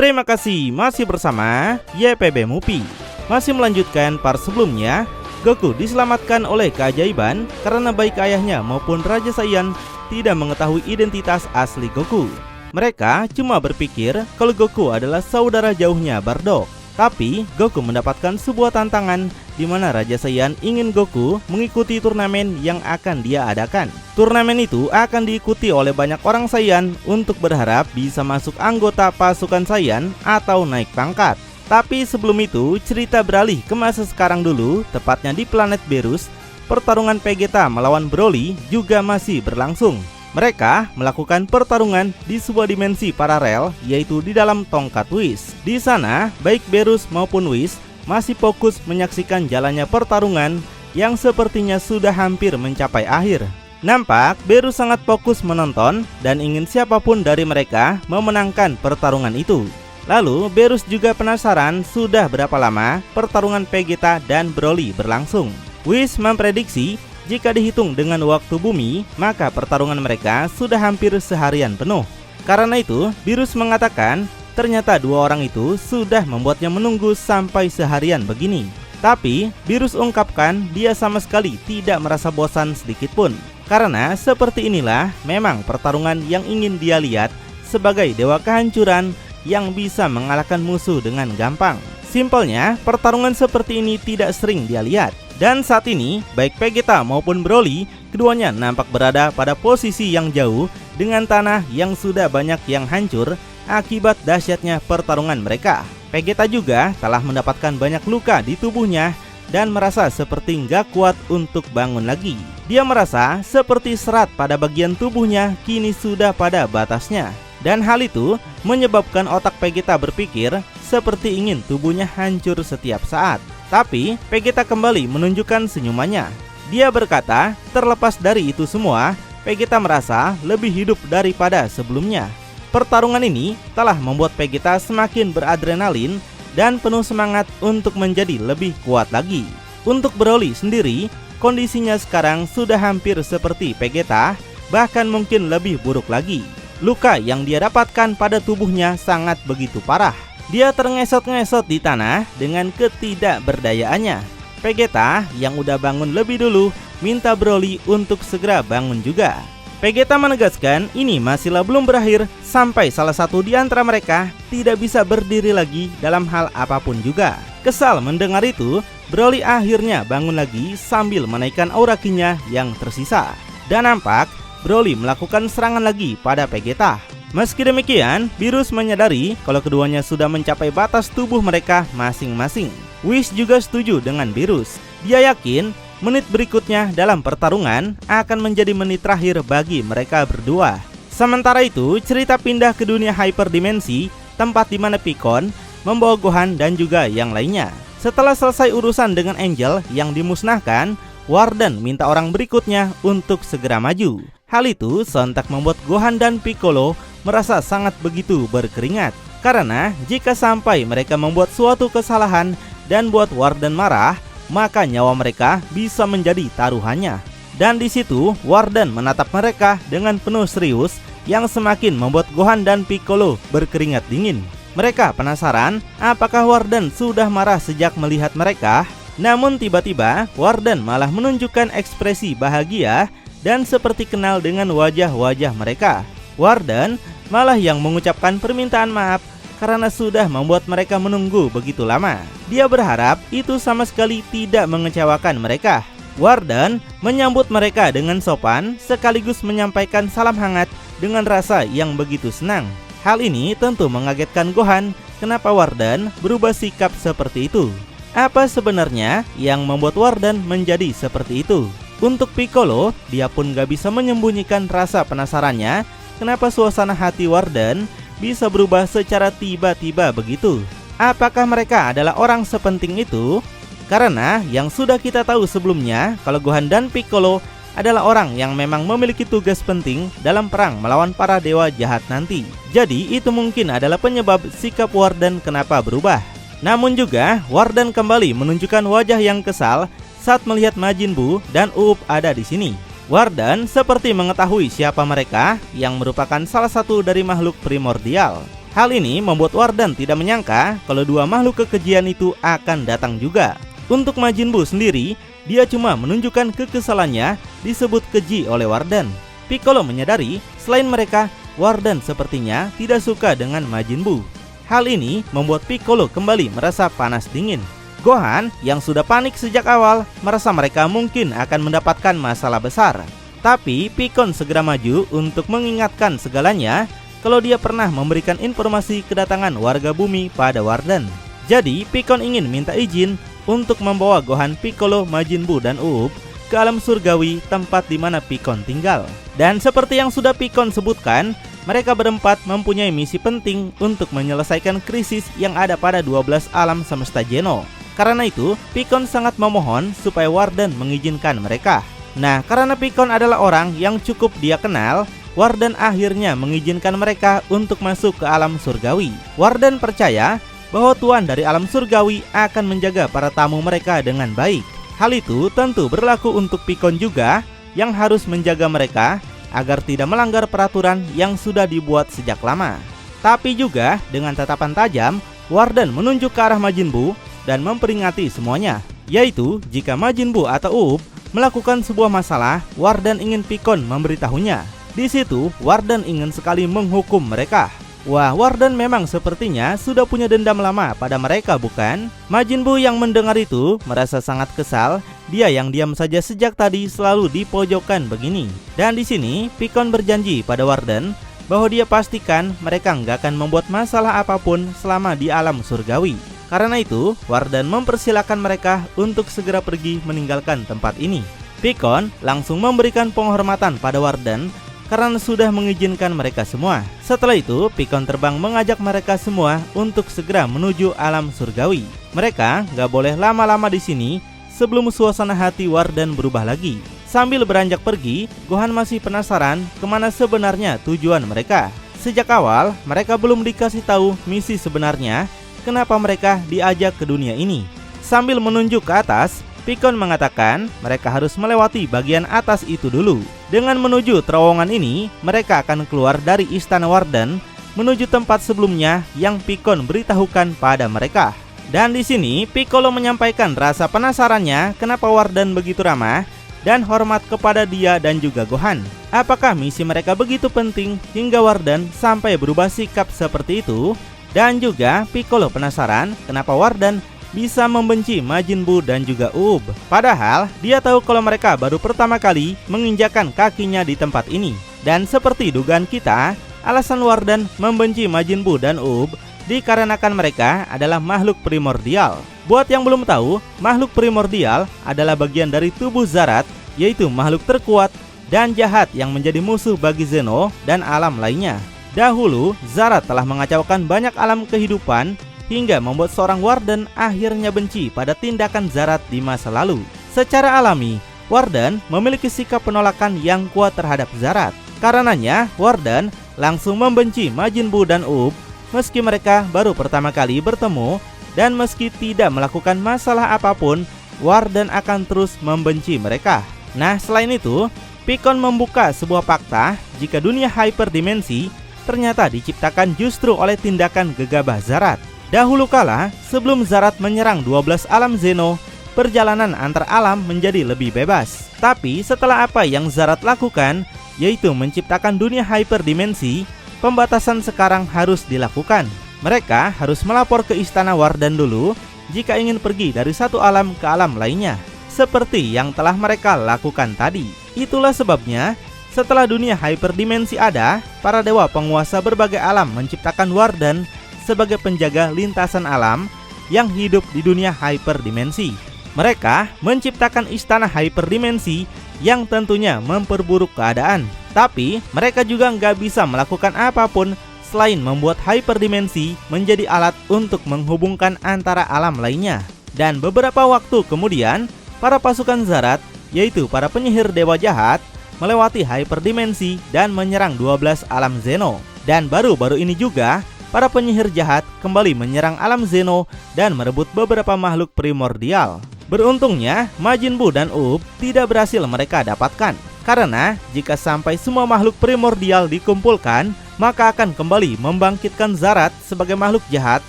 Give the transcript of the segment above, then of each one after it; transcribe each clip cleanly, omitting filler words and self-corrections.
Terima kasih masih bersama YPB Movie. Masih melanjutkan part sebelumnya, Goku diselamatkan oleh keajaiban karena baik ayahnya maupun Raja Saiyan tidak mengetahui identitas asli Goku. Mereka cuma berpikir kalau Goku adalah saudara jauhnya Bardock. Tapi Goku mendapatkan sebuah tantangan di mana Raja Saiyan ingin Goku mengikuti turnamen yang akan dia adakan. Turnamen itu akan diikuti oleh banyak orang Saiyan untuk berharap bisa masuk anggota pasukan Saiyan atau naik pangkat. Tapi sebelum itu, cerita beralih ke masa sekarang dulu, tepatnya di planet Berus. Pertarungan Vegeta melawan Broly juga masih berlangsung. Mereka melakukan pertarungan di sebuah dimensi paralel, yaitu di dalam tongkat Whis. Di sana, baik Berus maupun Whis masih fokus menyaksikan jalannya pertarungan yang sepertinya sudah hampir mencapai akhir. Nampak Berus sangat fokus menonton dan ingin siapapun dari mereka memenangkan pertarungan itu. Lalu Berus juga penasaran sudah berapa lama pertarungan Vegeta dan Broly berlangsung. Whis memprediksi jika dihitung dengan waktu bumi, maka pertarungan mereka sudah hampir seharian penuh. Karena itu, Berus mengatakan ternyata dua orang itu sudah membuatnya menunggu sampai seharian begini. Tapi Berus ungkapkan dia sama sekali tidak merasa bosan sedikit pun. Karena seperti inilah memang pertarungan yang ingin dia lihat sebagai dewa kehancuran yang bisa mengalahkan musuh dengan gampang. Simpelnya, pertarungan seperti ini tidak sering dia lihat. Dan saat ini, baik Vegeta maupun Broly, keduanya nampak berada pada posisi yang jauh dengan tanah yang sudah banyak yang hancur akibat dahsyatnya pertarungan mereka. Vegeta juga telah mendapatkan banyak luka di tubuhnya dan merasa seperti nggak kuat untuk bangun lagi. Dia merasa seperti serat pada bagian tubuhnya kini sudah pada batasnya. Dan hal itu menyebabkan otak Vegeta berpikir seperti ingin tubuhnya hancur setiap saat. Tapi Vegeta kembali menunjukkan senyumannya. Dia berkata, terlepas dari itu semua, Vegeta merasa lebih hidup daripada sebelumnya. Pertarungan ini telah membuat Vegeta semakin beradrenalin dan penuh semangat untuk menjadi lebih kuat lagi. Untuk Broly sendiri, kondisinya sekarang sudah hampir seperti Vegeta, bahkan mungkin lebih buruk lagi. Luka yang dia dapatkan pada tubuhnya sangat begitu parah. Dia terengesot-ngesot di tanah dengan ketidakberdayaannya. Vegeta yang udah bangun lebih dulu minta Broly untuk segera bangun juga. Vegeta menegaskan ini masihlah belum berakhir sampai salah satu di antara mereka tidak bisa berdiri lagi dalam hal apapun juga. Kesal mendengar itu, Broly akhirnya bangun lagi sambil menaikkan aura Ki-nya yang tersisa. Dan nampak Broly melakukan serangan lagi pada Vegeta. Meski demikian, Berus menyadari kalau keduanya sudah mencapai batas tubuh mereka masing-masing. Whis juga setuju dengan Berus. Dia yakin menit berikutnya dalam pertarungan akan menjadi menit terakhir bagi mereka berdua. Sementara itu, cerita pindah ke dunia hyperdimensi, tempat di mana Pikkon membawa Gohan dan juga yang lainnya. Setelah selesai urusan dengan Angel yang dimusnahkan, Warden minta orang berikutnya untuk segera maju. Hal itu sontak membuat Gohan dan Piccolo merasa sangat begitu berkeringat. Karena jika sampai mereka membuat suatu kesalahan dan buat Warden marah, maka nyawa mereka bisa menjadi taruhannya. Dan di situ Warden menatap mereka dengan penuh serius yang semakin membuat Gohan dan Piccolo berkeringat dingin. Mereka penasaran apakah Warden sudah marah sejak melihat mereka. Namun tiba-tiba Warden malah menunjukkan ekspresi bahagia dan seperti kenal dengan wajah-wajah mereka. Warden malah yang mengucapkan permintaan maaf karena sudah membuat mereka menunggu begitu lama. Dia berharap itu sama sekali tidak mengecewakan mereka. Warden menyambut mereka dengan sopan sekaligus menyampaikan salam hangat dengan rasa yang begitu senang. Hal ini tentu mengagetkan Gohan. Kenapa Warden berubah sikap seperti itu? Apa sebenarnya yang membuat Warden menjadi seperti itu? Untuk Piccolo, dia pun gak bisa menyembunyikan rasa penasarannya kenapa suasana hati Warden bisa berubah secara tiba-tiba begitu. Apakah mereka adalah orang sepenting itu? Karena yang sudah kita tahu sebelumnya kalau Gohan dan Piccolo adalah orang yang memang memiliki tugas penting dalam perang melawan para dewa jahat nanti. Jadi itu mungkin adalah penyebab sikap Warden kenapa berubah. Namun juga Warden kembali menunjukkan wajah yang kesal saat melihat Majin Buu dan Uub ada di sini. Warden seperti mengetahui siapa mereka yang merupakan salah satu dari makhluk primordial. Hal ini membuat Wardan tidak menyangka kalau dua makhluk kekejian itu akan datang juga. Untuk Majin Buu sendiri, dia cuma menunjukkan kekesalannya disebut keji oleh Wardan. Piccolo menyadari selain mereka, Wardan sepertinya tidak suka dengan Majin Buu. Hal ini membuat Piccolo kembali merasa panas dingin. Gohan yang sudah panik sejak awal merasa mereka mungkin akan mendapatkan masalah besar. Tapi Piccon segera maju untuk mengingatkan segalanya kalau dia pernah memberikan informasi kedatangan warga bumi pada Wardan. Jadi Piccon ingin minta izin untuk membawa Gohan, Piccolo, Majin Buu, dan Uub ke alam surgawi, tempat di mana Piccon tinggal. Dan seperti yang sudah Piccon sebutkan, mereka berempat mempunyai misi penting untuk menyelesaikan krisis yang ada pada 12 alam semesta Geno. Karena itu, Piccon sangat memohon supaya Wardan mengizinkan mereka. Nah, karena Piccon adalah orang yang cukup dia kenal, Wardan akhirnya mengizinkan mereka untuk masuk ke alam surgawi. Wardan percaya bahwa Tuan dari alam surgawi akan menjaga para tamu mereka dengan baik. Hal itu tentu berlaku untuk Piccon juga, yang harus menjaga mereka agar tidak melanggar peraturan yang sudah dibuat sejak lama. Tapi juga dengan tatapan tajam, Wardan menunjuk ke arah Majin Buu dan memperingati semuanya, yaitu jika Majin Buu atau Uub melakukan sebuah masalah, Wardan ingin Piccon memberitahunya. Di situ, Wardan ingin sekali menghukum mereka. Wah, Wardan memang sepertinya sudah punya dendam lama pada mereka, bukan? Majin Buu yang mendengar itu merasa sangat kesal. Dia yang diam saja sejak tadi selalu dipojokkan begini. Dan di sini, Piccon berjanji pada Wardan bahwa dia pastikan mereka nggak akan membuat masalah apapun selama di alam surgawi. Karena itu, Wardan mempersilahkan mereka untuk segera pergi meninggalkan tempat ini. Piccon langsung memberikan penghormatan pada Wardan karena sudah mengizinkan mereka semua. Setelah itu, Piccon terbang mengajak mereka semua untuk segera menuju alam surgawi. Mereka nggak boleh lama-lama di sini sebelum suasana hati Wardan berubah lagi. Sambil beranjak pergi, Gohan masih penasaran kemana sebenarnya tujuan mereka. Sejak awal, mereka belum dikasih tahu misi sebenarnya kenapa mereka diajak ke dunia ini. Sambil menunjuk ke atas, Piccon mengatakan mereka harus melewati bagian atas itu dulu. Dengan menuju terowongan ini, mereka akan keluar dari istana Wardan menuju tempat sebelumnya yang Piccon beritahukan pada mereka. Dan di sini Piccolo menyampaikan rasa penasarannya kenapa Wardan begitu ramah dan hormat kepada dia dan juga Gohan. Apakah misi mereka begitu penting hingga Wardan sampai berubah sikap seperti itu? Dan juga Piccolo penasaran kenapa Wardan bisa membenci Majin Buu dan juga Uub. Padahal dia tahu kalau mereka baru pertama kali menginjakan kakinya di tempat ini. Dan seperti dugaan kita, alasan Wardan membenci Majin Buu dan Uub dikarenakan mereka adalah makhluk primordial. Buat yang belum tahu, makhluk primordial adalah bagian dari tubuh Zarat, yaitu makhluk terkuat dan jahat yang menjadi musuh bagi Zeno dan alam lainnya. Dahulu, Zarat telah mengacaukan banyak alam kehidupan hingga membuat seorang Wardan akhirnya benci pada tindakan Zarat di masa lalu. Secara alami, Wardan memiliki sikap penolakan yang kuat terhadap Zarat. Karenanya, Wardan langsung membenci Majin Buu dan Uub meski mereka baru pertama kali bertemu, dan meski tidak melakukan masalah apapun, Wardan akan terus membenci mereka. Nah, selain itu, Piccon membuka sebuah fakta jika dunia hyperdimensi ternyata diciptakan justru oleh tindakan gegabah Zarat. Dahulu kala, sebelum Zarat menyerang 12 alam Zeno, perjalanan antar alam menjadi lebih bebas. Tapi setelah apa yang Zarat lakukan, yaitu menciptakan dunia hyperdimensi, pembatasan sekarang harus dilakukan. Mereka harus melapor ke istana Wardan dulu jika ingin pergi dari satu alam ke alam lainnya, seperti yang telah mereka lakukan tadi. Itulah sebabnya, setelah dunia hyperdimensi ada, para dewa penguasa berbagai alam menciptakan Wardan sebagai penjaga lintasan alam yang hidup di dunia hyperdimensi. Mereka menciptakan istana hyperdimensi yang tentunya memperburuk keadaan. Tapi mereka juga nggak bisa melakukan apapun selain membuat hyperdimensi menjadi alat untuk menghubungkan antara alam lainnya. Dan beberapa waktu kemudian, para pasukan Zarat, yaitu para penyihir dewa jahat, melewati hyperdimensi dan menyerang 12 alam Zeno. Dan baru-baru ini juga, para penyihir jahat kembali menyerang alam Zeno dan merebut beberapa makhluk primordial. Beruntungnya, Majin Buu dan Uub tidak berhasil mereka dapatkan. Karena jika sampai semua makhluk primordial dikumpulkan, maka akan kembali membangkitkan Zarat sebagai makhluk jahat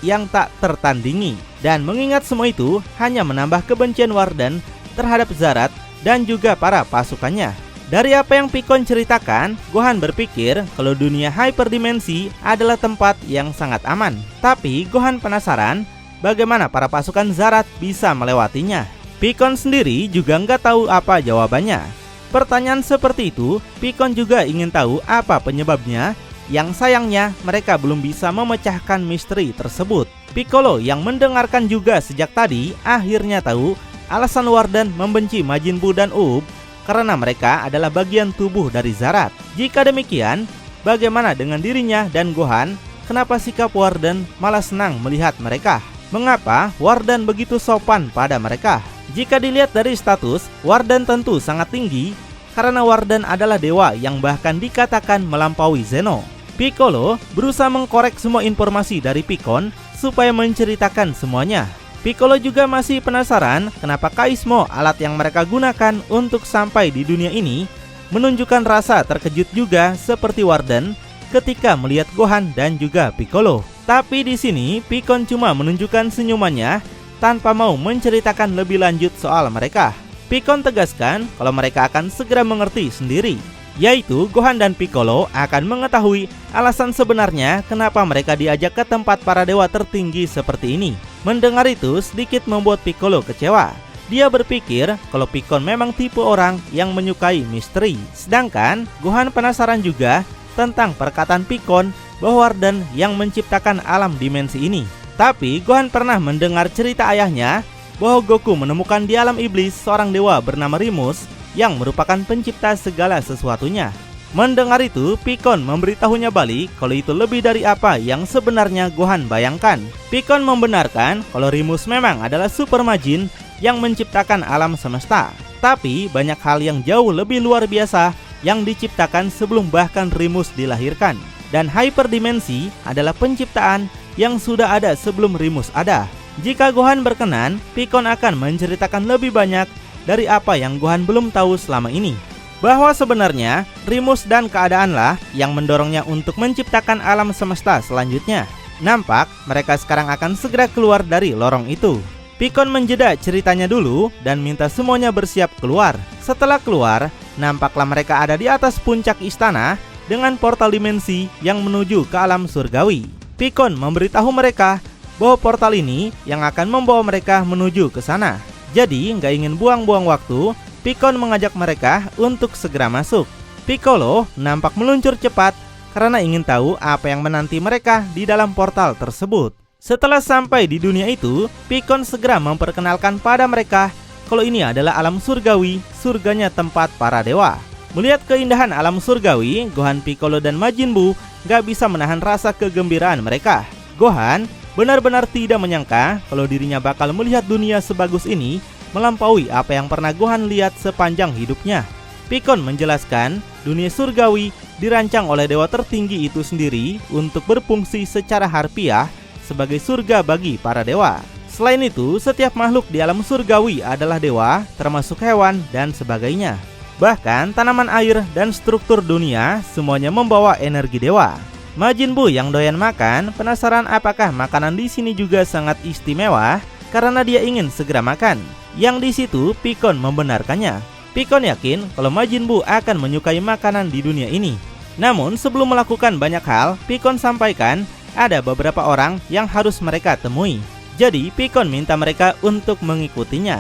yang tak tertandingi. Dan mengingat semua itu hanya menambah kebencian Warden terhadap Zarat dan juga para pasukannya. Dari apa yang Pikkon ceritakan, Gohan berpikir kalau dunia hyperdimensi adalah tempat yang sangat aman. Tapi Gohan penasaran bagaimana para pasukan Zarat bisa melewatinya. Pikkon sendiri juga nggak tahu apa jawabannya. Pertanyaan seperti itu, Pikkon juga ingin tahu apa penyebabnya. Yang sayangnya mereka belum bisa memecahkan misteri tersebut. Piccolo yang mendengarkan juga sejak tadi akhirnya tahu alasan Warden membenci Majin Buu dan Uub karena mereka adalah bagian tubuh dari Zarat. Jika demikian, bagaimana dengan dirinya dan Gohan? Kenapa sikap Warden malah senang melihat mereka? Mengapa Warden begitu sopan pada mereka? Jika dilihat dari status, Warden tentu sangat tinggi karena Warden adalah dewa yang bahkan dikatakan melampaui Zeno. Piccolo berusaha mengkorek semua informasi dari Pikkon supaya menceritakan semuanya. Piccolo juga masih penasaran kenapa Kaismo, alat yang mereka gunakan untuk sampai di dunia ini, menunjukkan rasa terkejut juga seperti Warden ketika melihat Gohan dan juga Piccolo. Tapi di sini Pikkon cuma menunjukkan senyumannya tanpa mau menceritakan lebih lanjut soal mereka. Pikkon tegaskan kalau mereka akan segera mengerti sendiri, yaitu Gohan dan Piccolo akan mengetahui alasan sebenarnya kenapa mereka diajak ke tempat para dewa tertinggi seperti ini. Mendengar itu sedikit membuat Piccolo kecewa. Dia berpikir kalau Pikkon memang tipe orang yang menyukai misteri. Sedangkan Gohan penasaran juga tentang perkataan Pikkon bahwa Warden yang menciptakan alam dimensi ini. Tapi Gohan pernah mendengar cerita ayahnya bahwa Goku menemukan di alam iblis seorang dewa bernama Rimus yang merupakan pencipta segala sesuatunya. Mendengar itu, Pikkon memberitahunya balik kalau itu lebih dari apa yang sebenarnya Gohan bayangkan. Pikkon membenarkan kalau Rimus memang adalah super majin yang menciptakan alam semesta. Tapi banyak hal yang jauh lebih luar biasa yang diciptakan sebelum bahkan Rimus dilahirkan. Dan hyperdimensi adalah penciptaan yang sudah ada sebelum Rimus ada. Jika Gohan berkenan, Pikkon akan menceritakan lebih banyak dari apa yang Gohan belum tahu selama ini. Bahwa sebenarnya Rimus dan keadaanlah yang mendorongnya untuk menciptakan alam semesta selanjutnya. Nampak mereka sekarang akan segera keluar dari lorong itu. Pikkon menjeda ceritanya dulu dan minta semuanya bersiap keluar. Setelah keluar, nampaklah mereka ada di atas puncak istana dengan portal dimensi yang menuju ke alam surgawi. Pikkon memberitahu mereka bahwa portal ini yang akan membawa mereka menuju ke sana. Jadi nggak ingin buang-buang waktu, Pikkon mengajak mereka untuk segera masuk. Piccolo nampak meluncur cepat karena ingin tahu apa yang menanti mereka di dalam portal tersebut. Setelah sampai di dunia itu, Pikkon segera memperkenalkan pada mereka kalau ini adalah alam surgawi, surganya tempat para dewa. Melihat keindahan alam surgawi, Gohan, Piccolo, dan Majin Buu nggak bisa menahan rasa kegembiraan mereka. Gohan benar-benar tidak menyangka kalau dirinya bakal melihat dunia sebagus ini, melampaui apa yang pernah Gohan lihat sepanjang hidupnya. Pikkon menjelaskan dunia surgawi dirancang oleh dewa tertinggi itu sendiri untuk berfungsi secara harfiah sebagai surga bagi para dewa. Selain itu, setiap makhluk di alam surgawi adalah dewa, termasuk hewan dan sebagainya. Bahkan tanaman air dan struktur dunia semuanya membawa energi dewa. Majin Buu yang doyan makan penasaran apakah makanan di sini juga sangat istimewa karena dia ingin segera makan. Yang di situ Pikkon membenarkannya. Pikkon yakin kalau Majin Buu akan menyukai makanan di dunia ini. Namun sebelum melakukan banyak hal, Pikkon sampaikan ada beberapa orang yang harus mereka temui. Jadi Pikkon minta mereka untuk mengikutinya.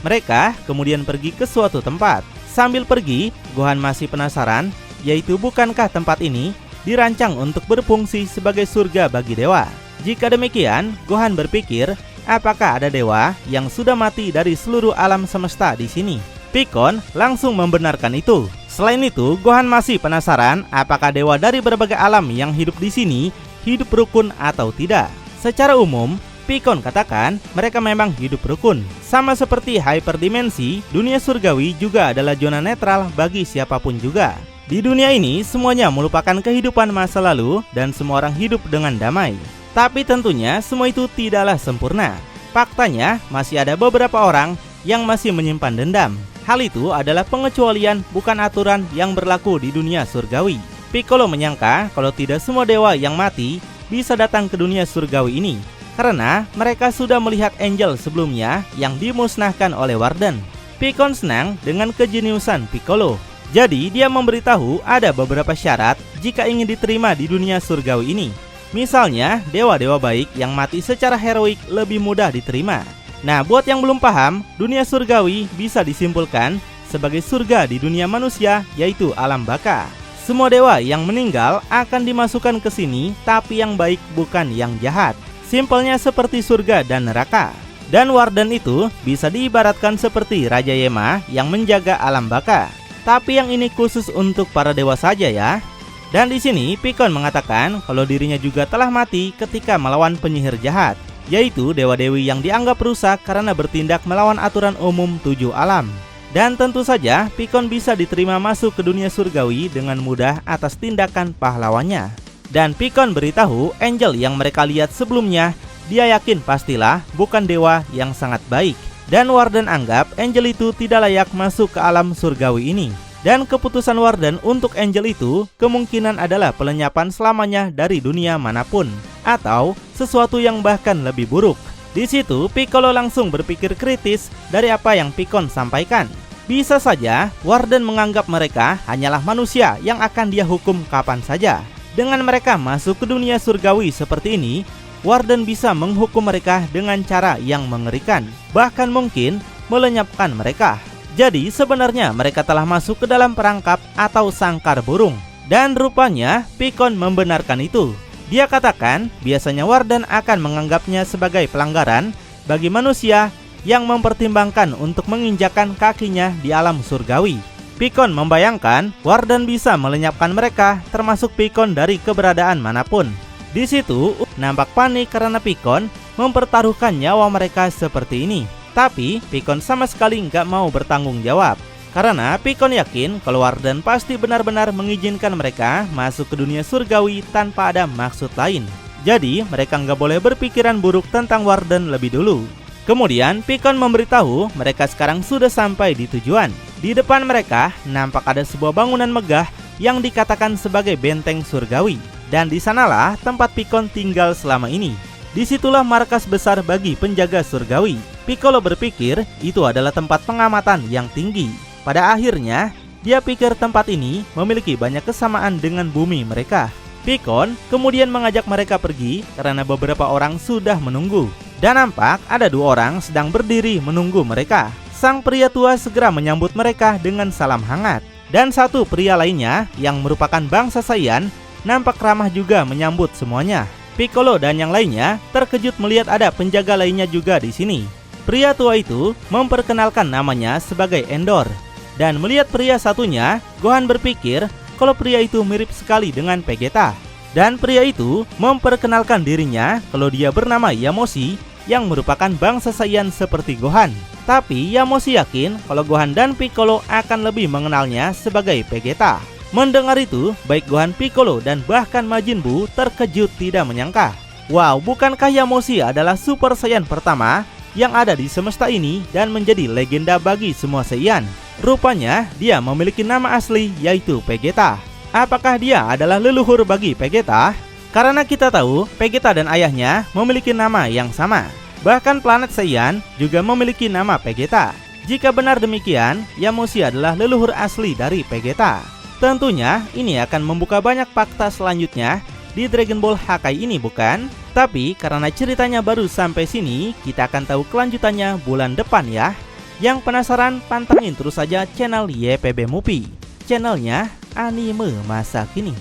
Mereka kemudian pergi ke suatu tempat. Sambil pergi, Gohan masih penasaran, yaitu bukankah tempat ini dirancang untuk berfungsi sebagai surga bagi dewa. Jika demikian, Gohan berpikir apakah ada dewa yang sudah mati dari seluruh alam semesta di sini? Pikkon langsung membenarkan itu. Selain itu, Gohan masih penasaran apakah dewa dari berbagai alam yang hidup di sini hidup rukun atau tidak. Secara umum, Pikkon katakan mereka memang hidup rukun. Sama seperti hyperdimensi, dunia surgawi juga adalah zona netral bagi siapapun juga. Di dunia ini, semuanya melupakan kehidupan masa lalu dan semua orang hidup dengan damai. Tapi tentunya semua itu tidaklah sempurna. Faktanya, masih ada beberapa orang yang masih menyimpan dendam. Hal itu adalah pengecualian, bukan aturan yang berlaku di dunia surgawi. Piccolo menyangka kalau tidak semua dewa yang mati bisa datang ke dunia surgawi ini, karena mereka sudah melihat Angel sebelumnya yang dimusnahkan oleh Warden. Pikkon senang dengan kejeniusan Piccolo. Jadi dia memberitahu ada beberapa syarat jika ingin diterima di dunia surgawi ini. Misalnya, dewa-dewa baik yang mati secara heroik lebih mudah diterima. Nah, buat yang belum paham, dunia surgawi bisa disimpulkan sebagai surga di dunia manusia, yaitu alam baka. Semua dewa yang meninggal akan dimasukkan ke sini, tapi yang baik bukan yang jahat. Simpelnya seperti surga dan neraka. Dan Warden itu bisa diibaratkan seperti Raja Yema yang menjaga alam baka. Tapi yang ini khusus untuk para dewa saja ya. Dan di sini Pikkon mengatakan kalau dirinya juga telah mati ketika melawan penyihir jahat, yaitu dewa-dewi yang dianggap rusak karena bertindak melawan aturan umum 7 alam. Dan tentu saja Pikkon bisa diterima masuk ke dunia surgawi dengan mudah atas tindakan pahlawannya. Dan Pikkon beritahu Angel yang mereka lihat sebelumnya, dia yakin pastilah bukan dewa yang sangat baik. Dan Warden anggap Angel itu tidak layak masuk ke alam surgawi ini. Dan keputusan Warden untuk Angel itu kemungkinan adalah pelenyapan selamanya dari dunia manapun, atau sesuatu yang bahkan lebih buruk. Di situ Piccolo langsung berpikir kritis dari apa yang Pikkon sampaikan. Bisa saja Warden menganggap mereka hanyalah manusia yang akan dia hukum kapan saja. Dengan mereka masuk ke dunia surgawi seperti ini, Warden bisa menghukum mereka dengan cara yang mengerikan, bahkan mungkin melenyapkan mereka. Jadi sebenarnya mereka telah masuk ke dalam perangkap atau sangkar burung. Dan rupanya Pikkon membenarkan itu. Dia katakan biasanya Warden akan menganggapnya sebagai pelanggaran bagi manusia yang mempertimbangkan untuk menginjakan kakinya di alam surgawi. Pikkon membayangkan Warden bisa melenyapkan mereka, termasuk Pikkon dari keberadaan manapun. Di situ nampak panik karena Pikkon mempertaruhkan nyawa mereka seperti ini. Tapi Pikkon sama sekali nggak mau bertanggung jawab, karena Pikkon yakin kalau Warden pasti benar-benar mengizinkan mereka masuk ke dunia surgawi tanpa ada maksud lain. Jadi mereka nggak boleh berpikiran buruk tentang Warden lebih dulu. Kemudian Pikkon memberitahu mereka sekarang sudah sampai di tujuan. Di depan mereka nampak ada sebuah bangunan megah yang dikatakan sebagai benteng surgawi. Dan di sanalah tempat Pikkon tinggal selama ini. Disitulah markas besar bagi penjaga surgawi. Piccolo berpikir itu adalah tempat pengamatan yang tinggi. Pada akhirnya, dia pikir tempat ini memiliki banyak kesamaan dengan bumi mereka. Pikkon kemudian mengajak mereka pergi karena beberapa orang sudah menunggu. Dan nampak ada 2 orang sedang berdiri menunggu mereka. Sang pria tua segera menyambut mereka dengan salam hangat. Dan satu pria lainnya yang merupakan bangsa Saiyan nampak ramah juga menyambut semuanya. Piccolo dan yang lainnya terkejut melihat ada penjaga lainnya juga di sini. Pria tua itu memperkenalkan namanya sebagai Endor. Dan melihat pria satunya, Gohan berpikir kalau pria itu mirip sekali dengan Vegeta. Dan pria itu memperkenalkan dirinya kalau dia bernama Yamoshi yang merupakan bangsa Saiyan seperti Gohan. Tapi Yamoshi yakin kalau Gohan dan Piccolo akan lebih mengenalnya sebagai Vegeta. Mendengar itu, baik Gohan, Piccolo, dan bahkan Majin Buu terkejut tidak menyangka. Wow, bukankah Yamoshi adalah Super Saiyan pertama yang ada di semesta ini dan menjadi legenda bagi semua Saiyan? Rupanya, dia memiliki nama asli yaitu Vegeta. Apakah dia adalah leluhur bagi Vegeta? Karena kita tahu, Vegeta dan ayahnya memiliki nama yang sama. Bahkan planet Saiyan juga memiliki nama Vegeta. Jika benar demikian, Yamoshi adalah leluhur asli dari Vegeta. Tentunya ini akan membuka banyak fakta selanjutnya di Dragon Ball Hakai ini, bukan? Tapi karena ceritanya baru sampai sini, kita akan tahu kelanjutannya bulan depan ya. Yang penasaran, pantengin terus saja channel YPB Movie, channelnya anime masa kini.